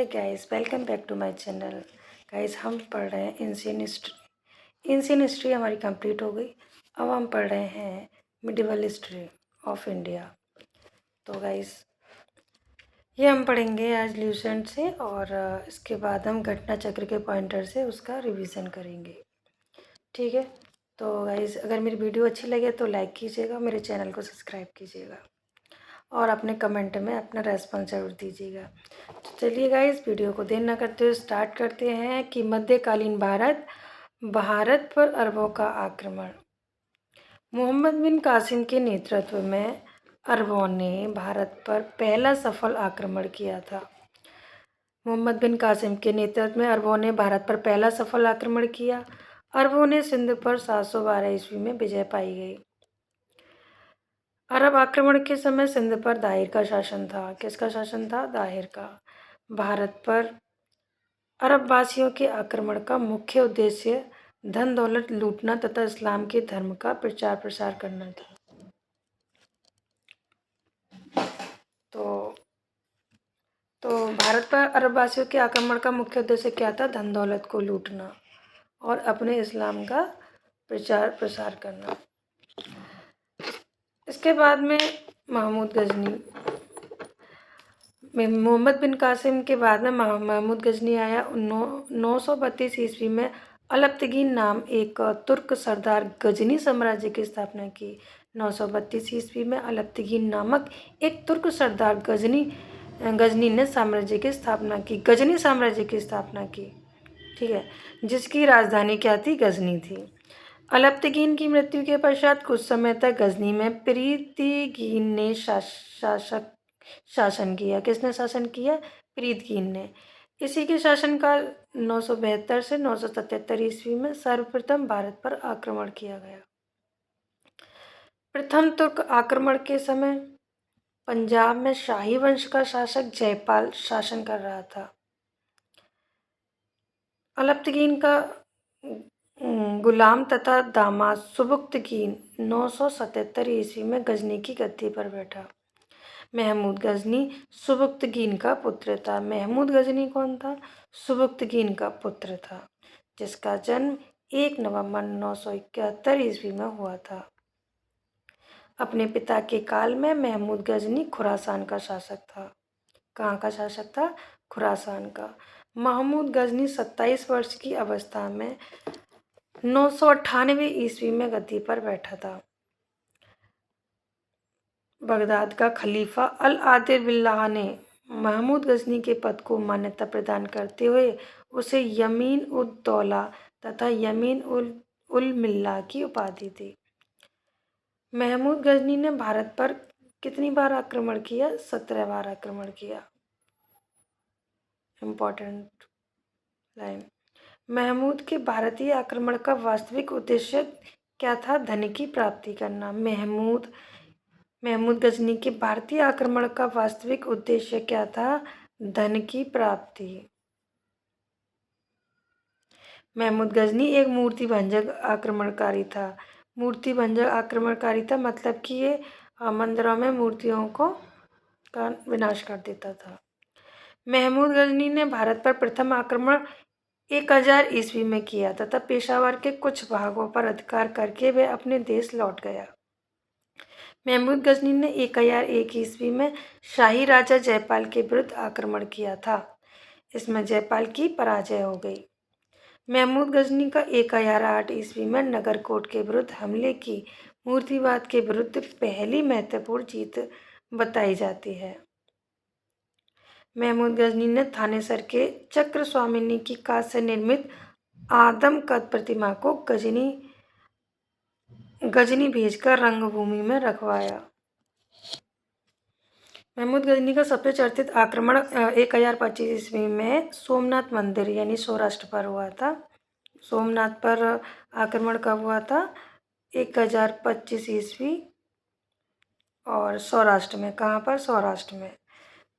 Hey guys, welcome back to my channel. Guys, हम पढ़ रहे हैं एंशियंट हिस्ट्री हमारी कंप्लीट हो गई। अब हम पढ़ रहे हैं मिडिवल हिस्ट्री ऑफ इंडिया। तो गाइस, ये हम पढ़ेंगे आज ल्यूसेंट से और इसके बाद हम घटना चक्र के पॉइंटर से उसका रिवीजन करेंगे। ठीक है। तो गाइस, अगर मेरी वीडियो अच्छी लगे तो लाइक कीजिएगा, मेरे चैनल को सब्सक्राइब कीजिएगा और अपने कमेंट में अपना रेस्पॉन्स ज़रूर दीजिएगा। तो चलिए गाइस, वीडियो को देर न करते हुए स्टार्ट करते हैं कि मध्यकालीन भारत पर अरबों का आक्रमण। मोहम्मद बिन कासिम के नेतृत्व में अरबों ने भारत पर पहला सफल आक्रमण किया था। मोहम्मद बिन कासिम के नेतृत्व में अरबों ने भारत पर पहला सफल आक्रमण किया। अरबों ने सिंध पर 712 ईस्वी में विजय पाई गई। अरब आक्रमण के समय सिंध पर दाहिर का शासन था। किसका शासन था? दाहिर का। भारत पर अरब वासियों के आक्रमण का मुख्य उद्देश्य धन दौलत लूटना तथा इस्लाम के धर्म का प्रचार प्रसार करना था। तो भारत पर अरब वासियों के आक्रमण का मुख्य उद्देश्य क्या था? धन दौलत को लूटना और अपने इस्लाम का प्रचार प्रसार करना। इसके बाद में महमूद गजनी, मोहम्मद बिन कासिम के बाद में महमूद गजनी आया। 932 ईस्वी में अलप्तगीन नाम एक तुर्क सरदार गजनी साम्राज्य की स्थापना की। 932 ईस्वी में अलप्तगीन नामक एक तुर्क सरदार गजनी ने साम्राज्य की स्थापना की, गजनी साम्राज्य की स्थापना की। ठीक है, जिसकी राजधानी क्या थी? गजनी थी। अलप्तगीन की मृत्यु के पश्चात कुछ समय तक गजनी में प्रीतिगीन ने शासन किया। किसने शासन किया? प्रीतगीन ने। इसी के शासनकाल 972 से 977 ईस्वी में सर्वप्रथम भारत पर आक्रमण किया गया। प्रथम तुर्क आक्रमण के समय पंजाब में शाही वंश का शासक जयपाल शासन कर रहा था। अलप्तगीन का गुलाम तथा दामाद सुबुक्तगीन 977 ईस्वी में गजनी की गद्दी पर बैठा। महमूद गजनी सुबुक्तगीन का पुत्र था। महमूद गजनी कौन था? सुबुक्तगीन का पुत्र था, जिसका जन्म 1 नवंबर 971 ईस्वी में हुआ था। अपने पिता के काल में महमूद गजनी खुरासान का शासक था। कहाँ का शासक था? खुरासान का। महमूद गजनी 27 वर्ष की अवस्था में 998 ईस्वी में गद्दी पर बैठा था। बगदाद का खलीफा अल आदिल बिल्लाह ने महमूद गजनी के पद को मान्यता प्रदान करते हुए उसे यमीन उद दौला तथा यमीन उल मिल्ला की उपाधि दी। महमूद गजनी ने भारत पर कितनी बार आक्रमण किया? 17 बार आक्रमण किया। Important line. महमूद के भारतीय आक्रमण का वास्तविक उद्देश्य क्या था? धन की प्राप्ति करना। महमूद गजनी के भारतीय आक्रमण का वास्तविक उद्देश्य क्या था? धन की प्राप्ति। महमूद गजनी एक मूर्तिभंजक आक्रमणकारी था। मूर्तिभंजक आक्रमणकारी था मतलब कि ये मंदिरों में मूर्तियों का विनाश कर देता था। महमूद गजनी ने भारत पर प्रथम आक्रमण 1000 ईस्वी में किया तथा पेशावर के कुछ भागों पर अधिकार करके वह अपने देश लौट गया। महमूद गजनी ने 1001 ईस्वी में शाही राजा जयपाल के विरुद्ध आक्रमण किया था। इसमें जयपाल की पराजय हो गई। महमूद गजनी का 1008 ईस्वी में नगरकोट के विरुद्ध हमले की मूर्तिवाद के विरुद्ध पहली महत्वपूर्ण जीत बताई जाती है। महमूद गजनी ने थानेसर के चक्र स्वामिनी की कांच से निर्मित आदमकद प्रतिमा को गजनी भेजकर रंगभूमि में रखवाया। महमूद गजनी का सबसे चर्चित आक्रमण 1025 ईस्वी में सोमनाथ मंदिर यानी सौराष्ट्र पर हुआ था। सोमनाथ पर आक्रमण कब हुआ था? 1025 ईस्वी और सौराष्ट्र में। कहाँ पर? सौराष्ट्र में।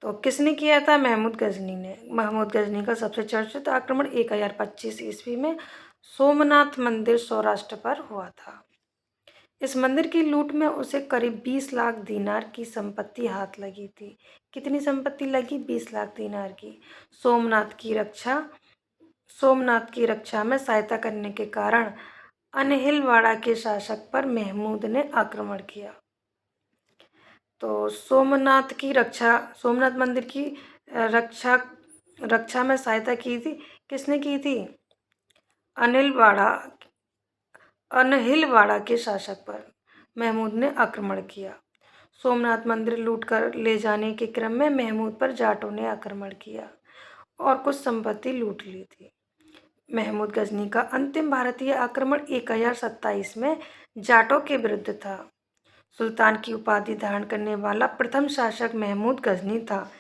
तो किसने किया था? महमूद गजनी ने। महमूद गजनी का सबसे चर्चित आक्रमण 1025 ईस्वी में सोमनाथ मंदिर सौराष्ट्र पर हुआ था। इस मंदिर की लूट में उसे करीब 20 लाख दीनार की संपत्ति हाथ लगी थी। कितनी संपत्ति लगी? 20 लाख दीनार की। सोमनाथ की रक्षा में सहायता करने के कारण अनहिलवाड़ा के शासक पर महमूद ने आक्रमण किया। तो सोमनाथ मंदिर की रक्षा में सहायता की थी। किसने की थी? अनहिलवाड़ा के शासक पर महमूद ने आक्रमण किया। सोमनाथ मंदिर लूट कर ले जाने के क्रम में महमूद पर जाटों ने आक्रमण किया और कुछ संपत्ति लूट ली थी। महमूद गजनी का अंतिम भारतीय आक्रमण 1027 में जाटों के विरुद्ध था। सुल्तान की उपाधि धारण करने वाला प्रथम शासक महमूद गजनी था।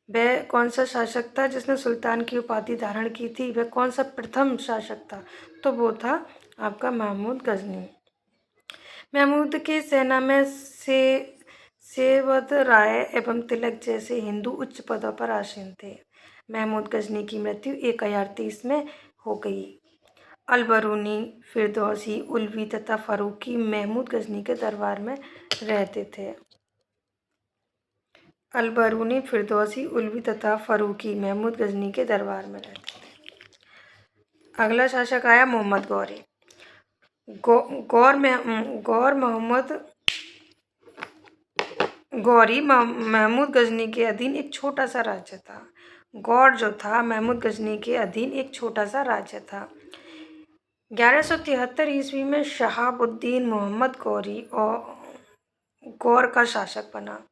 वह कौन सा शासक था जिसने सुल्तान की उपाधि धारण की थी? वह कौन सा प्रथम शासक था? तो वो था आपका महमूद गजनी। महमूद की सेना में सेवद राय एवं तिलक जैसे हिंदू उच्च पदों पर आसीन थे। महमूद गजनी की मृत्यु 1030 में हो गई। अलबरूनी, फिरदौसी, उलवी तथा फारूकी महमूद गजनी के दरबार में रहते थे। अलबरूनी, फिरदौसी, उलवी तथा फारूकी महमूद गजनी के दरबार में रहते थे। अगला शासक आया मोहम्मद गौरी। गौरी महमूद गजनी के अधीन एक छोटा सा राज्य था। गौर जो था महमूद गजनी के अधीन एक छोटा सा राज्य था। 1173 ईस्वी में शहाबुद्दीन मोहम्मद गौर का शासक बना।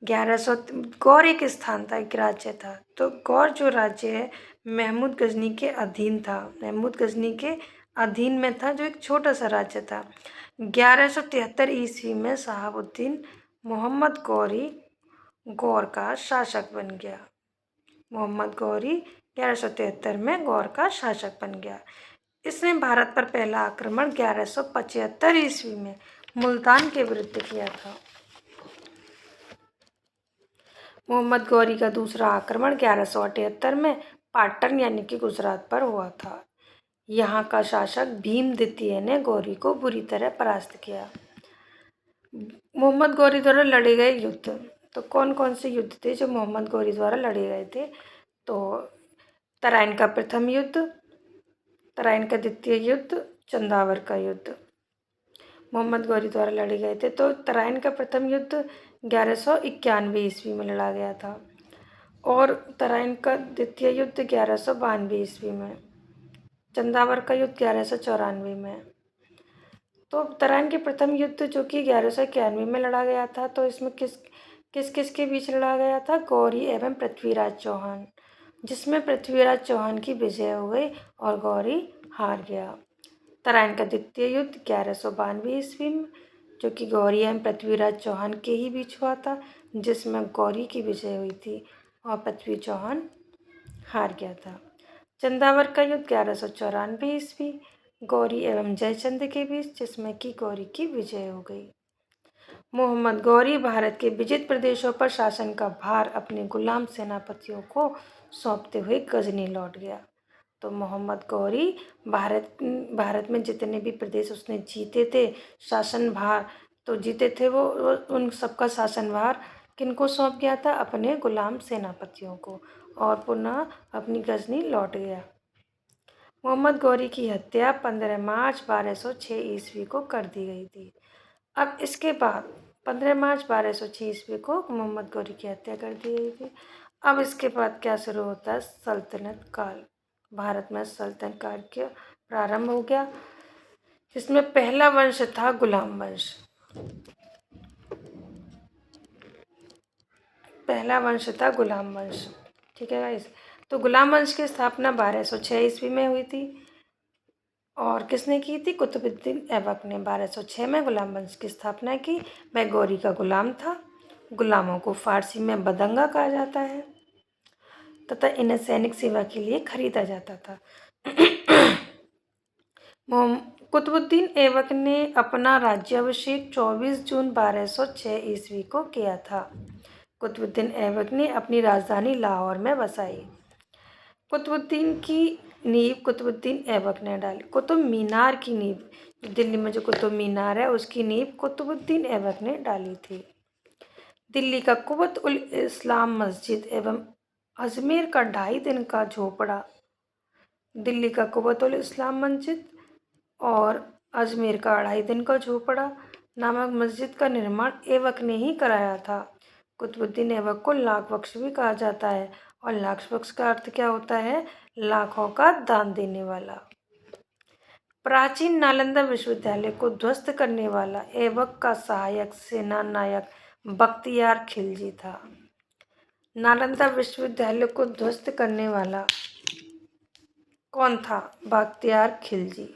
गौर एक स्थान था, एक राज्य था। तो गौर जो राज्य है महमूद गजनी के अधीन था। महमूद गजनी के अधीन में था, जो एक छोटा सा राज्य था। 1173 ईस्वी में शहाबुद्दीन मोहम्मद गौर का शासक बन गया। मोहम्मद गौरी 1173 में गौर का शासक बन गया। इसने भारत पर पहला आक्रमण 1175 ईस्वी में मुल्तान के विरुद्ध किया था। मोहम्मद गौरी का दूसरा आक्रमण 1178 में पाटन यानी कि गुजरात पर हुआ था। यहाँ का शासक भीम द्वितीय ने गौरी को बुरी तरह परास्त किया। मोहम्मद गौरी द्वारा लड़े गए युद्ध, तो कौन कौन से युद्ध थे जो मोहम्मद गौरी द्वारा लड़े गए थे? तो तराइन का प्रथम युद्ध, तराइन का द्वितीय युद्ध, चंदावर का युद्ध मोहम्मद गौरी द्वारा लड़े गए थे। तो तराइन का प्रथम युद्ध 1191 ईस्वी में लड़ा गया था और तराइन का द्वितीय युद्ध 1192 ईस्वी में, चंदावर का युद्ध 1194 में। तो तराइन के प्रथम युद्ध जो कि 1191 में लड़ा गया था, तो इसमें किस के बीच लड़ा गया था? गौरी एवं पृथ्वीराज चौहान, जिसमें पृथ्वीराज चौहान की विजय हो गई और गौरी हार गया। तराइन का द्वितीय युद्ध 1192 ईस्वी में, जो कि गौरी एवं पृथ्वीराज चौहान के ही बीच हुआ था, जिसमें गौरी की विजय हुई थी और पृथ्वी चौहान हार गया था। चंदावर का युद्ध 1194 ईस्वी, गौरी एवं जयचंद के बीच, जिसमें कि गौरी की विजय हो गई। मोहम्मद गौरी भारत के विजित प्रदेशों पर शासन का भार अपने गुलाम सेनापतियों को सौंपते हुए गजनी लौट गया। तो मोहम्मद गौरी भारत में जितने भी प्रदेश उसने जीते थे, शासन भार तो जीते थे वो उन सबका शासन भार किनको सौंप गया था? अपने गुलाम सेनापतियों को, और पुनः अपनी गजनी लौट गया। मोहम्मद गौरी की हत्या 15 मार्च 1206 ईस्वी को कर दी गई थी। अब इसके बाद 15 मार्च 1206 ईस्वी को मोहम्मद गौरी की हत्या कर दी गई थी। अब इसके बाद क्या शुरू होता है? सल्तनत काल। भारत में सल्तनत काल का प्रारंभ हो गया, जिसमें पहला वंश था गुलाम वंश। पहला वंश था गुलाम वंश, ठीक है गाइस। तो गुलाम वंश की स्थापना 1206 ईस्वी में हुई थी और किसने की थी? कुतुबुद्दीन ऐबक ने 1206 में गुलाम वंश की स्थापना की। वह गौरी का गुलाम था। गुलामों को फारसी में बदंगा कहा जाता है तथा इन्हें सैनिक सेवा के लिए खरीदा जाता था। कुतुबुद्दीन ऐबक ने अपना राज्याभिषेक 24 जून 1206 ईस्वी को किया था। कुतुबुद्दीन ऐबक ने अपनी राजधानी लाहौर में बसाई। कुतुबुद्दीन की नींव कुतुबुद्दीन ऐबक ने डाली। कुतुब मीनार की नींव, दिल्ली में जो कुतुब मीनार है उसकी नींव कुतुबुद्दीन ऐबक ने डाली थी। दिल्ली का कुवत उल इस्लाम मस्जिद एवं अजमेर का 2.5 दिन का झोपड़ा। दिल्ली का कुवत उल इस्लाम मस्जिद और अजमेर का 2.5 दिन का झोपड़ा नामक मस्जिद का निर्माण ऐबक ने ही कराया था। कुतुबुद्दीन ऐबक को लाख बख्श भी कहा जाता है, और लाख बख्श का अर्थ क्या होता है? लाखों का दान देने वाला। प्राचीन नालंदा विश्वविद्यालय को ध्वस्त करने वाला ऐबक का सहायक सेनानायक बख्तियार खिलजी था। नालंदा विश्वविद्यालय को ध्वस्त करने वाला कौन था? बख्तियार खिलजी।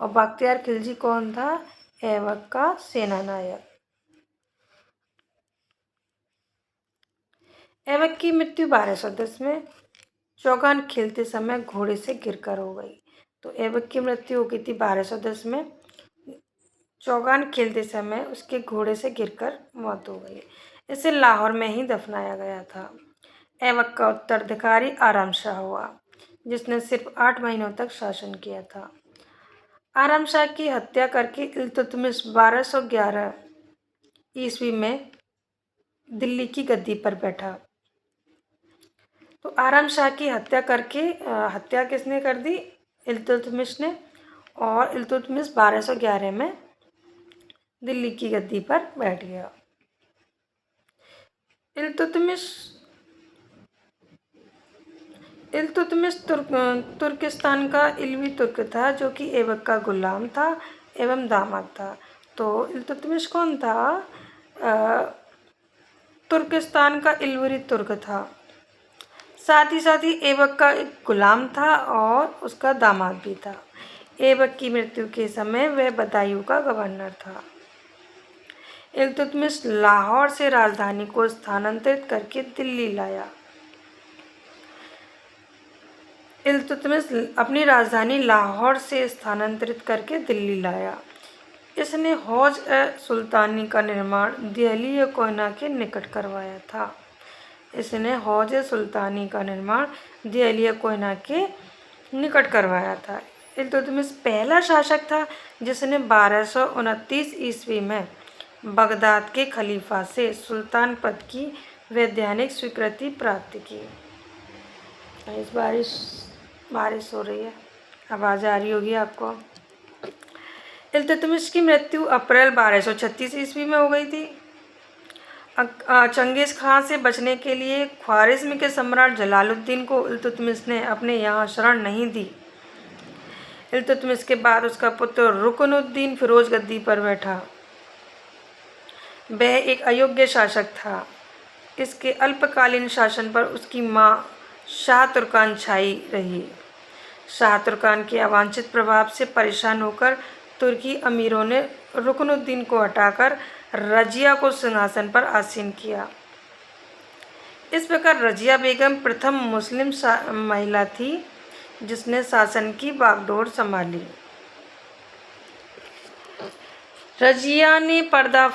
और बख्तियार खिलजी कौन था? ऐबक का सेनानायक। ऐबक की मृत्यु 1210 में चौगान खेलते समय घोड़े से गिरकर हो गई। तो ऐबक की मृत्यु हो गई थी 1210 में, चौगान खेलते समय उसके घोड़े से गिरकर मौत हो गई। इसे लाहौर में ही दफनाया गया था। ऐबक का उत्तराधिकारी आराम शाह हुआ, जिसने सिर्फ 8 महीनों तक शासन किया था। आराम शाह की हत्या करके इल्तुतमिश 1211 ईस्वी में दिल्ली की गद्दी पर बैठा। तो आराम शाह की हत्या करके हत्या किसने कर दी? इल्तुतमिश ने। और इल्तुतमिश 1211 में दिल्ली की गद्दी पर बैठ गया। इल्तुतमिश तुर्किस्तान का इल्वी तुर्क था, जो कि ऐबक का गुलाम था एवं दामाद था। तो इल्तुतमिश कौन था? तुर्किस्तान का इल्वरी तुर्क था। साथ ही ऐबक का एक गुलाम था और उसका दामाद भी था। ऐबक की मृत्यु के समय वह बदायूं का गवर्नर था। इल्तुतमिश लाहौर से राजधानी को स्थानांतरित करके दिल्ली लाया। इल्तुतमिश अपनी राजधानी लाहौर से स्थानांतरित करके दिल्ली लाया। इसने हौज सुल्तानी का निर्माण दिल्ली कोयना के निकट करवाया था। इसने हौज सुल्तानी का निर्माण दिल्ली कोयना के निकट करवाया था। इल्तुतमिश पहला शासक था जिसने 1229 ईस्वी में बगदाद के खलीफा से सुल्तान पद की वैधानिक स्वीकृति प्राप्त की। इस बारिश हो रही है, आवाज़ आ रही होगी आपको। इल्तुतमिश की मृत्यु अप्रैल 1236 ईस्वी में हो गई थी। चंगेज़ खान से बचने के लिए ख्वारिज़्म के सम्राट जलालुद्दीन को इल्तुतमिश ने अपने यहाँ शरण नहीं दी। इल्तुतमिश के बाद उसका पुत्र रुकनुद्दीन फिरोज गद्दी पर बैठा। वह एक अयोग्य शासक था। इसके अल्पकालीन शासन पर उसकी मां शाह तुर्कान छाई रही। शाह तुर्कान के अवांछित प्रभाव से परेशान होकर तुर्की अमीरों ने रुकनुद्दीन को हटाकर रजिया को सिंहासन पर आसीन किया। इस प्रकार रजिया बेगम प्रथम मुस्लिम महिला थी जिसने शासन की बागडोर संभाली। रजिया ने पर्दा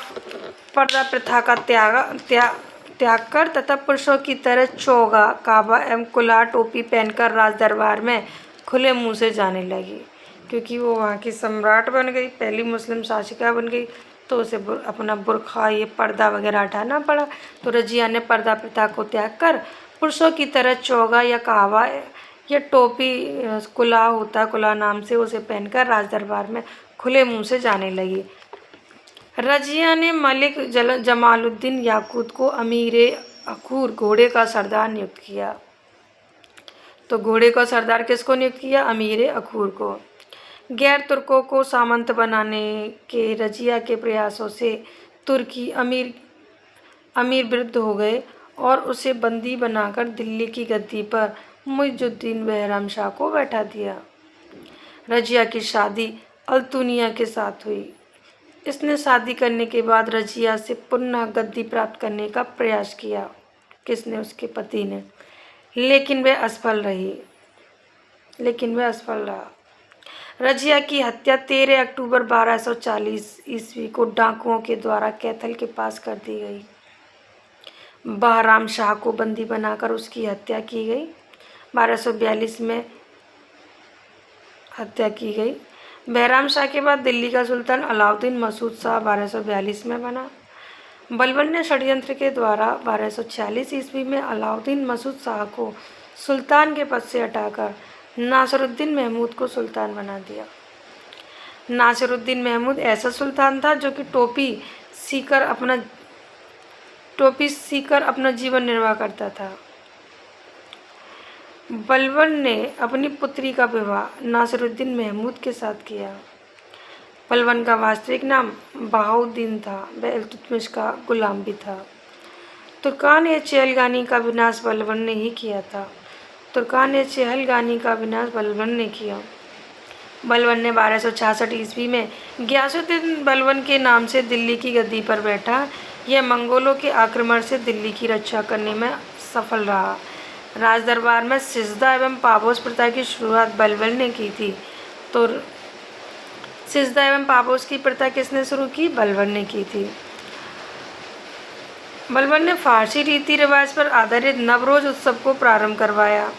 प्रथा का त्याग कर तथा पुरुषों की तरह चोगा, काबा एवं कुल्हा टोपी पहनकर राज दरबार में खुले मुंह से जाने लगी। क्योंकि वो वहाँ की सम्राट बन गई, पहली मुस्लिम शासिका बन गई, तो उसे अपना बुर्खा, ये पर्दा वगैरह हटाना पड़ा। तो रजिया ने पर्दा प्रथा को त्याग कर पुरुषों की तरह चोगा या कहवा या टोपी, कुल्हा होता है, कुल्हा नाम से, उसे पहनकर राज दरबार में खुले मुंह से जाने लगी। रजिया ने मलिक जमालुद्दीन याकूत को अमीर अखूर घोड़े का सरदार नियुक्त किया। तो घोड़े का सरदार किसको नियुक्त किया? अमीर अखूर को। गैर तुर्कों को सामंत बनाने के रजिया के प्रयासों से तुर्की अमीर विरुद्ध हो गए और उसे बंदी बनाकर दिल्ली की गद्दी पर मुइजुद्दीन बहराम शाह को बैठा दिया। रजिया की शादी अल्तुनिया के साथ हुई। इसने शादी करने के बाद रजिया से पुनः गद्दी प्राप्त करने का प्रयास किया। किसने? उसके पति ने। लेकिन वह असफल रहा। रजिया की हत्या 13 अक्टूबर 1240 ईस्वी को डाकुओं के द्वारा कैथल के पास कर दी गई। बहराम शाह को बंदी बनाकर उसकी हत्या की गई। 1242 में हत्या की गई। बहराम शाह के बाद दिल्ली का सुल्तान अलाउद्दीन मसूद शाह 1242 में बना। बलबन ने षड्यंत्र के द्वारा 1246 ईस्वी में अलाउद्दीन मसूद शाह को सुल्तान के पद से हटाकर नासिरुद्दीन महमूद को सुल्तान बना दिया। नासिरुद्दीन महमूद ऐसा सुल्तान था जो कि टोपी सीकर अपना जीवन निर्वाह करता था। बलबन ने अपनी पुत्री का विवाह नासिरुद्दीन महमूद के साथ किया। बलबन का वास्तविक नाम बहाउद्दीन था। वह इल्तुतमिश का गुलाम भी था। तुर्कान ए चहलगानी का विनाश बलबन ने ही किया था। बलबन ने 1266 ईस्वी में गियासुद्दीन बलबन के नाम से दिल्ली की गद्दी पर बैठा। यह मंगोलों के आक्रमण से दिल्ली की रक्षा करने में सफल रहा। राज दरबार में सिजदा एवं पापोस प्रथा की शुरुआत बलबन ने की थी। तो सिजदा एवं पापोस की प्रथा किसने शुरू की? बलबन ने की थी। बलबन ने फारसी रीति रिवाज पर आधारित नवरोज उत्सव को प्रारंभ करवाया।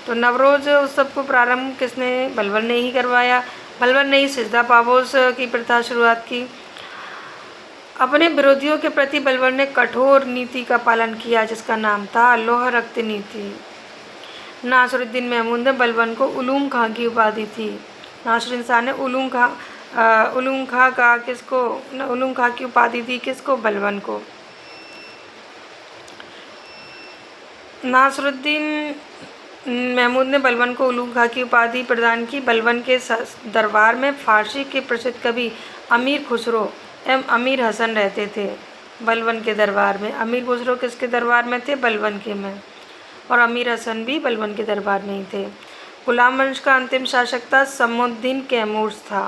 तो नवरोज उत्सव को प्रारंभ किसने? बलबन ने ही करवाया। बलबन ने ही सिजदा पापोस की प्रथा शुरुआत की। अपने विरोधियों के प्रति बलबन ने कठोर नीति का पालन किया जिसका नाम था लौह रक्त नीति। नासिरुद्दीन महमूद ने बलबन को उलूम खां की उपाधि थी। नासिरुद्दीन शाह ने उलूम खां की उपाधि दी किसको? बलबन को। नासिरुद्दीन महमूद ने बलबन को उलूम खां की उपाधि प्रदान की। बलबन के दरबार में फारसी के प्रसिद्ध कवि अमीर खुसरो एवं अमीर हसन रहते थे। बलबन के दरबार में अमीर खुसरो किसके दरबार में थे? बलबन के में। और अमीर हसन भी बलबन के दरबार में ही थे। गुलाम वंश का अंतिम शासक था शम्सुद्दीन कैमूर था।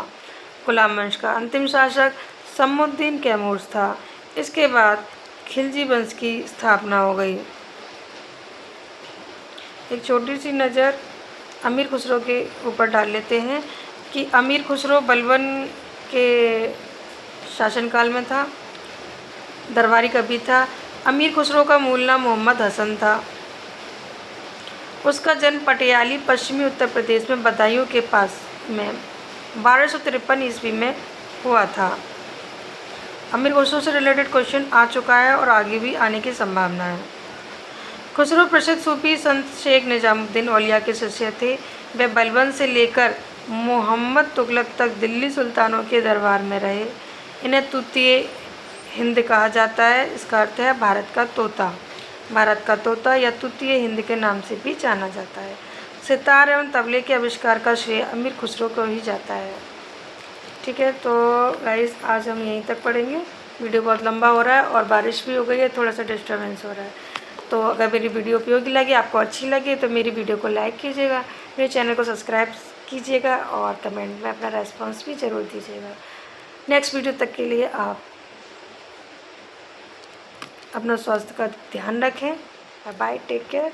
गुलाम वंश का अंतिम शासक शम्सुद्दीन कैमूर था। इसके बाद खिलजी वंश की स्थापना हो गई। एक छोटी सी नज़र अमीर खुसरो के ऊपर डाल लेते हैं कि अमीर खुसरो बलबन के शासनकाल में था, दरबारी कवि था। अमीर खुसरो का मूल नाम मोहम्मद हसन था। उसका जन्म पटियाली पश्चिमी उत्तर प्रदेश में बदायूं के पास में 1253 ईस्वी में हुआ था। अमीर खुसरो से रिलेटेड क्वेश्चन आ चुका है और आगे भी आने की संभावना है। खुसरो प्रसिद्ध सूफी संत शेख निजामुद्दीन औलिया के शिष्य थे। वे बलबन से लेकर मोहम्मद तुगलक तक दिल्ली सुल्तानों के दरबार में रहे। इन्हें तूतीय हिंद कहा जाता है। इसका अर्थ है भारत का तोता। भारत का तोता या तूतीय हिंद के नाम से भी जाना जाता है। सितार एवं तबले के आविष्कार का श्रेय अमीर खुसरो को ही जाता है। ठीक है, तो गाइस आज हम यहीं तक पढ़ेंगे। वीडियो बहुत लंबा हो रहा है और बारिश भी हो गई है, थोड़ा सा डिस्टर्बेंस हो रहा है। तो अगर मेरी वीडियो उपयोगी लगी, आपको अच्छी लगे, तो मेरी वीडियो को लाइक कीजिएगा, मेरे चैनल को सब्सक्राइब कीजिएगा और कमेंट में अपना रेस्पॉन्स भी ज़रूर दीजिएगा। नेक्स्ट वीडियो तक के लिए आप अपना स्वास्थ्य का ध्यान रखें। Bye bye, take care.